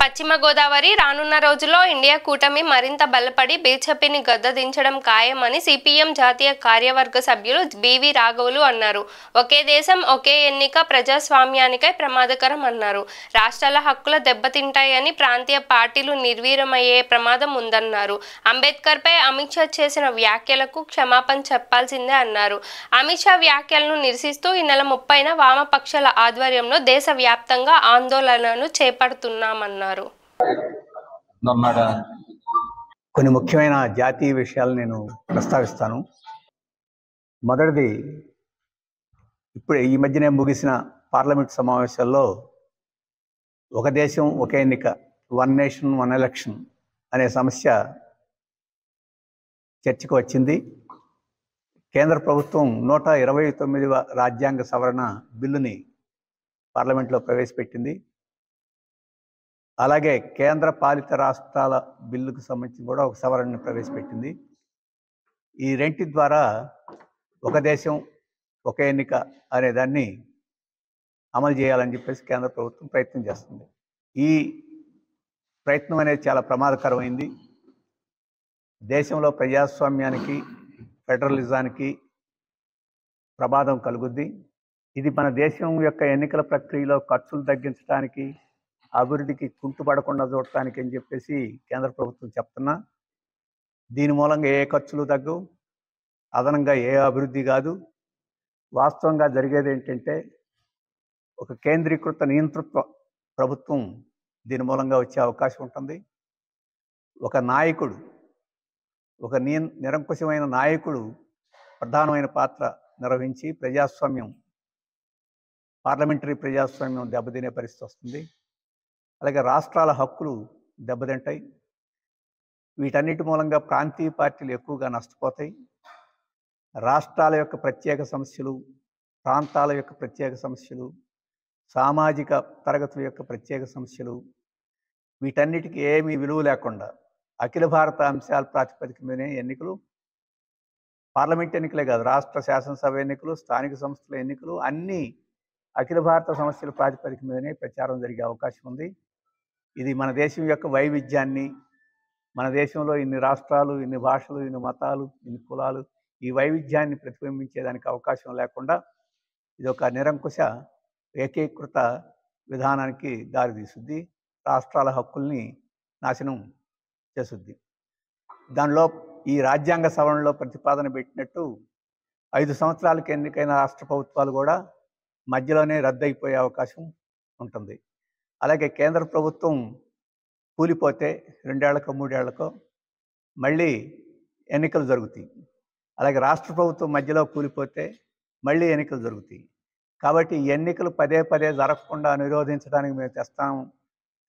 పశ్చిమ గోదావరి రానున్న రోజుల్లో ఇండియా కూటమి మరింత బలపడి బీజేపీని గద్దదించడం ఖాయమని సిపిఎం జాతీయ కార్యవర్గ సభ్యులు బివి రాఘవులు అన్నారు. ఒకే దేశం ఒకే ఎన్నిక ప్రజాస్వామ్యానికై ప్రమాదకరం అన్నారు. రాష్ట్రాల హక్కుల దెబ్బతింటాయని ప్రాంతీయ పార్టీలు నిర్వీర్యమయ్యే ప్రమాదం ఉందన్నారు. అంబేద్కర్పై అమిత్ షా చేసిన వ్యాఖ్యలకు క్షమాపణ చెప్పాల్సిందే అన్నారు. అమిత్ షా వ్యాఖ్యలను నిరసిస్తూ ఈ నెల 30న వామపక్షాల ఆధ్వర్యంలో దేశవ్యాప్తంగా ఆందోళనలు చేపడుతున్నామన్నారు. కొన్ని ముఖ్యమైన జాతీయ విషయాలు నేను ప్రస్తావిస్తాను. మొదటిది, ఇప్పుడు ఈ మధ్యనే ముగిసిన పార్లమెంట్ సమావేశాల్లో ఒక దేశం ఒక ఎన్నిక, వన్ నేషన్ వన్ ఎలక్షన్ అనే సమస్య చర్చకు వచ్చింది. కేంద్ర ప్రభుత్వం 129వ రాజ్యాంగ సవరణ బిల్లుని పార్లమెంట్లో ప్రవేశపెట్టింది. అలాగే కేంద్ర పాలిత రాష్ట్రాల బిల్లుకు సంబంధించి కూడా ఒక సవరణను ప్రవేశపెట్టింది. ఈ రెంటి ద్వారా ఒక దేశం ఒక ఎన్నిక అనే దాన్ని అమలు చేయాలని చెప్పేసి కేంద్ర ప్రభుత్వం ప్రయత్నం చేస్తుంది. ఈ ప్రయత్నం అనేది చాలా ప్రమాదకరమైంది. దేశంలో ప్రజాస్వామ్యానికి, ఫెడరలిజానికి ప్రమాదం కలుగుద్ది. ఇది మన దేశం యొక్క ఎన్నికల ప్రక్రియలో ఖర్చులు తగ్గించడానికి, అభివృద్ధికి కుంటుపడకుండా చూడటానికి అని చెప్పేసి కేంద్ర ప్రభుత్వం చెప్తున్నా, దీని మూలంగా ఏ ఖర్చులు తగ్గవు, అదనంగా ఏ అభివృద్ధి కాదు. వాస్తవంగా జరిగేది ఏంటంటే ఒక కేంద్రీకృత నియంతృత్వ ప్రభుత్వం దీని మూలంగా వచ్చే అవకాశం ఉంటుంది. ఒక నాయకుడు, ఒక నిరంకుశమైన నాయకుడు ప్రధానమైన పాత్ర నిర్వహించి పార్లమెంటరీ ప్రజాస్వామ్యం దెబ్బతినే పరిస్థితి వస్తుంది. అలాగే రాష్ట్రాల హక్కులు దెబ్బతింటాయి. వీటన్నిటి మూలంగా ప్రాంతీయ పార్టీలు ఎక్కువగా నష్టపోతాయి. రాష్ట్రాల యొక్క ప్రత్యేక సమస్యలు, ప్రాంతాల యొక్క ప్రత్యేక సమస్యలు, సామాజిక తరగతుల యొక్క ప్రత్యేక సమస్యలు, వీటన్నిటికీ ఏమీ విలువ లేకుండా అఖిల భారత అంశాల ప్రాతిపదిక మీదనే ఎన్నికలు, పార్లమెంట్ ఎన్నికలే కాదు, రాష్ట్ర శాసనసభ ఎన్నికలు, స్థానిక సంస్థల ఎన్నికలు అన్నీ అఖిల భారత సమస్యల ప్రాతిపదిక మీదనే ప్రచారం జరిగే అవకాశం ఉంది. ఇది మన దేశం యొక్క వైవిధ్యాన్ని, మన దేశంలో ఇన్ని రాష్ట్రాలు, ఇన్ని భాషలు, ఇన్ని మతాలు, ఇన్ని కులాలు, ఈ వైవిధ్యాన్ని ప్రతిబింబించేదానికి అవకాశం లేకుండా ఇది ఒక నిరంకుశ ఏకీకృత విధానానికి దారితీస్తుంది. రాష్ట్రాల హక్కుల్ని నాశనం చేస్తుంది. దానిలో ఈ రాజ్యాంగ సవరణలో ప్రతిపాదన పెట్టినట్టు 5 సంవత్సరాలకు ఎన్నికైన రాష్ట్ర ప్రభుత్వాలు కూడా మధ్యలోనే రద్దయిపోయే అవకాశం ఉంటుంది. అలాగే కేంద్ర ప్రభుత్వం కూలిపోతే 2 ఏళ్లకో 3 ఏళ్లకో మళ్ళీ ఎన్నికలు జరుగుతాయి. అలాగే రాష్ట్ర ప్రభుత్వం మధ్యలో కూలిపోతే మళ్ళీ ఎన్నికలు జరుగుతాయి. కాబట్టి ఎన్నికలు పదే పదే జరగకుండా నిరోధించడానికి మేము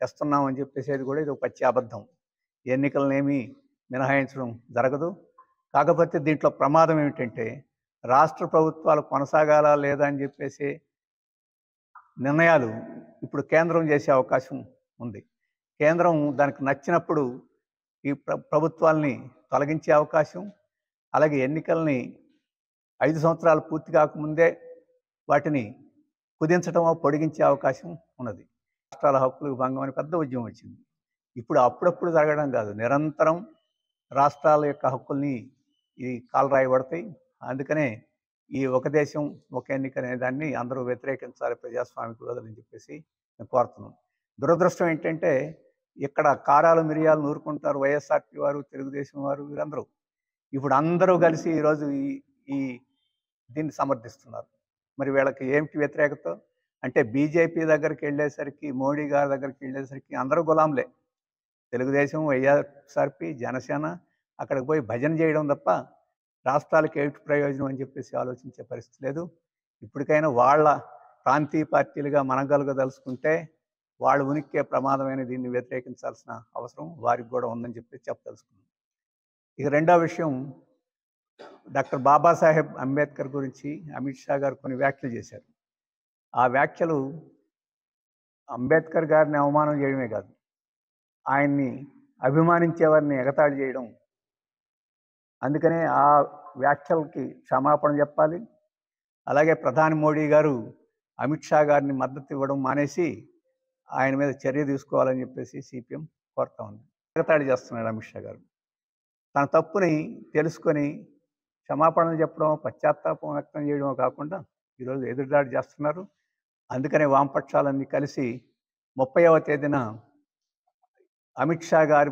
తెస్తున్నాం అని చెప్పేసేది కూడా ఇది ఒక పచ్చి అబద్ధం. ఎన్నికలనేమి మినహాయించడం జరగదు. కాకపోతే దీంట్లో ప్రమాదం ఏమిటంటే రాష్ట్ర ప్రభుత్వాలు కొనసాగాలా లేదా అని చెప్పేసి నిర్ణయాలు ఇప్పుడు కేంద్రం చేసే అవకాశం ఉంది. కేంద్రం దానికి నచ్చినప్పుడు ఈ ప్రభుత్వాల్ని తొలగించే అవకాశం, అలాగే ఎన్నికల్ని 5 సంవత్సరాలు పూర్తి కాకముందే వాటిని కుదించడమో పొడిగించే అవకాశం ఉన్నది. రాష్ట్రాల హక్కులకు భంగం అని పెద్ద ఉద్యమం వచ్చింది. ఇప్పుడు అప్పుడప్పుడు జరగడం కాదు, నిరంతరం రాష్ట్రాల యొక్క హక్కుల్ని ఈ కాలరాయబడతాయి. అందుకనే ఈ ఒక దేశం ఒక ఎన్నిక అనే దాన్ని అందరూ వ్యతిరేకించాలి, ప్రజాస్వామిక విలువలని చెప్పేసి నేను కోరుతున్నాం. దురదృష్టం ఏంటంటే ఇక్కడ కారాలు మిరియాలు నూరుకుంటారు వైఎస్ఆర్పీ వారు, తెలుగుదేశం వారు, వీరందరూ ఇప్పుడు అందరూ కలిసి ఈరోజు ఈ దీన్ని సమర్థిస్తున్నారు. మరి వీళ్ళకి ఏమిటి వ్యతిరేకత అంటే బీజేపీ దగ్గరికి వెళ్ళేసరికి, మోడీ గారి దగ్గరికి వెళ్ళేసరికి అందరూ గులాంలే. తెలుగుదేశం, వైఎస్ఆర్పీ, జనసేన అక్కడికి పోయి భజన చేయడం తప్ప రాష్ట్రాలకు ఏమిటి ప్రయోజనం అని చెప్పేసి ఆలోచించే పరిస్థితి లేదు. ఇప్పటికైనా వాళ్ళ ప్రాంతీయ పార్టీలుగా మనగలగదలుచుకుంటే వాళ్ళ ఉనికే ప్రమాదమైన దీన్ని వ్యతిరేకించాల్సిన అవసరం వారికి కూడా ఉందని చెప్పి చెప్పదలుచుకున్నాం. ఇక రెండో విషయం, డాక్టర్ బాబాసాహెబ్ అంబేద్కర్ గురించి అమిత్ షా గారు కొన్ని వ్యాఖ్యలు చేశారు. ఆ వ్యాఖ్యలు అంబేద్కర్ గారిని అవమానం చేయడమే కాదు, ఆయన్ని అభిమానించేవారిని ఎగతాళి చేయడం. అందుకనే ఆ వ్యాఖ్యలకి క్షమాపణ చెప్పాలి. అలాగే ప్రధాని మోడీ గారు అమిత్ షా గారిని మద్దతు ఇవ్వడం మానేసి ఆయన మీద చర్య తీసుకోవాలని చెప్పేసి సిపిఎం కోరుతా ఉంది. ఎగతాళి చేస్తున్నాడు అమిత్ షా గారు. తన తప్పుని తెలుసుకొని క్షమాపణలు చెప్పడం, పశ్చాత్తాపం వ్యక్తం చేయడం కాకుండా ఈరోజు ఎదురుదాడి చేస్తున్నారు. అందుకనే వామపక్షాలన్నీ కలిసి 30వ తేదీన అమిత్ షా గారి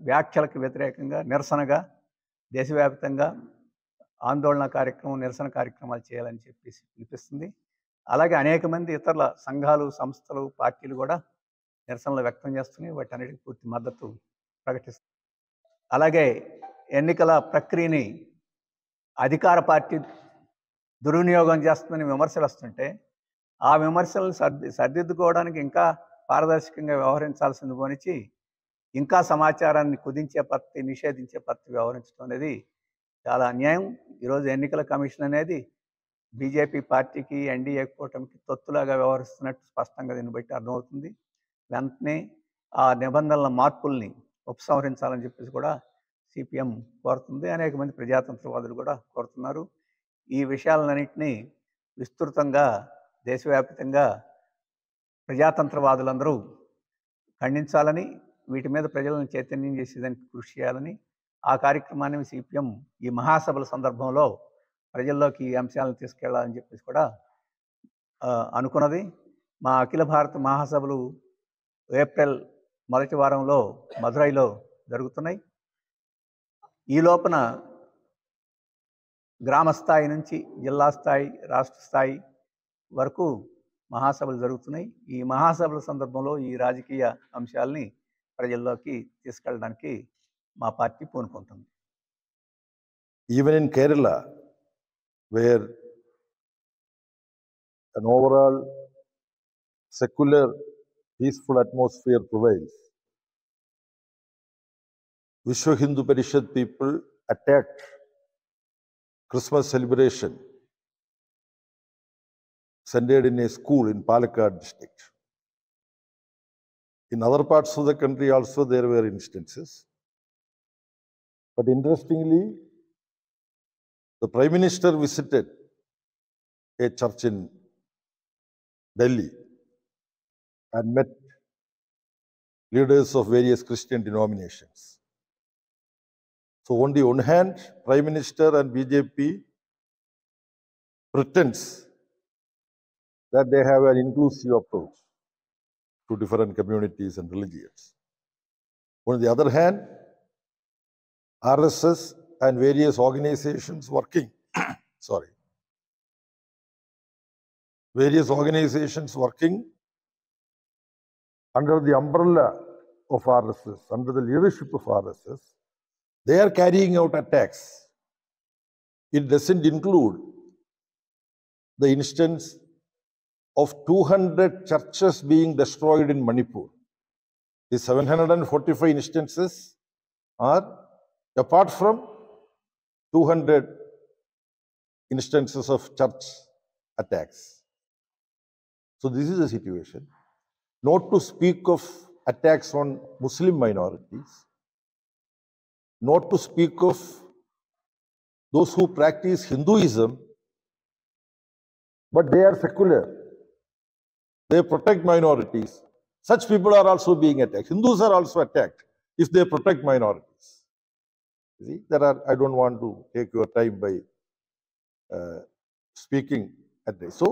వ్యాఖ్యలకు వ్యతిరేకంగా నిరసనగా దేశవ్యాప్తంగా ఆందోళన కార్యక్రమం, నిరసన కార్యక్రమాలు చేయాలని చెప్పేసి పిలిపిస్తుంది. అలాగే అనేక మంది ఇతరుల సంఘాలు, సంస్థలు, పార్టీలు కూడా నిరసనలు వ్యక్తం చేస్తున్నాయి. వాటన్నిటికీ పూర్తి మద్దతు ప్రకటిస్తుంది. అలాగే ఎన్నికల ప్రక్రియని అధికార పార్టీ దుర్వినియోగం చేస్తుందని విమర్శలు వస్తుంటే ఆ విమర్శలు సరిదిద్దుకోవడానికి ఇంకా పారదర్శకంగా వ్యవహరించాల్సింది పోనిచ్చి ఇంకా సమాచారాన్ని కుదించే పద్ధతి, నిషేధించే పద్ధతి వ్యవహరించడం అనేది చాలా అన్యాయం. ఈరోజు ఎన్నికల కమిషన్ అనేది బీజేపీ పార్టీకి, ఎన్డీఏ కూటమికి తొత్తులాగా వ్యవహరిస్తున్నట్టు స్పష్టంగా దీన్ని బట్టి అర్థమవుతుంది. వెంటనే ఆ నిబంధనల మార్పుల్ని ఉపసంహరించాలని చెప్పేసి కూడా సిపిఎం కోరుతుంది. అనేక మంది ప్రజాతంత్రవాదులు కూడా కోరుతున్నారు. ఈ విషయాలన్నింటినీ విస్తృతంగా దేశవ్యాప్తంగా ప్రజాతంత్రవాదులందరూ ఖండించాలని, వీటి మీద ప్రజలను చైతన్యం చేసేదానికి కృషి చేయాలని, ఆ కార్యక్రమాన్ని సిపిఎం ఈ మహాసభల సందర్భంలో ప్రజల్లోకి ఈ అంశాలను తీసుకెళ్లాలని చెప్పేసి కూడా అనుకున్నది. మా అఖిల భారత మహాసభలు ఏప్రిల్ మొదటి వారంలో మదురైలో జరుగుతున్నాయి. ఈ లోపల గ్రామ స్థాయి నుంచి జిల్లా స్థాయి, రాష్ట్ర స్థాయి వరకు మహాసభలు జరుగుతున్నాయి. ఈ మహాసభల సందర్భంలో ఈ రాజకీయ అంశాలని ప్రజల్లోకి తీసుకెళ్ళడానికి మా party పూనుకుంటుంది. Even in Kerala, where an overall secular, peaceful atmosphere prevails, Vishwa Hindu Parishad people attacked Christmas celebration centered in a school in Palakkad district. In other parts of the country also there were instances. But interestingly, the Prime Minister visited a church in Delhi and met leaders of various Christian denominations. So on the one hand, Prime Minister and BJP pretends that they have an inclusive approach to different communities and religions. On the other hand, RSS and various organizations working, various organizations working under the umbrella of RSS, under the leadership of RSS, they are carrying out attacks. It doesn't include the instance of 200 churches being destroyed in Manipur. The 745 instances are apart from 200 instances of church attacks. So this is the situation. Not to speak of attacks on Muslim minorities, not to speak of those who practice Hinduism, but they are secular. They protect minorities. Such people are also being attacked. Hindus are also attacked if they protect minorities. See, I don't want to take your time by speaking at this. So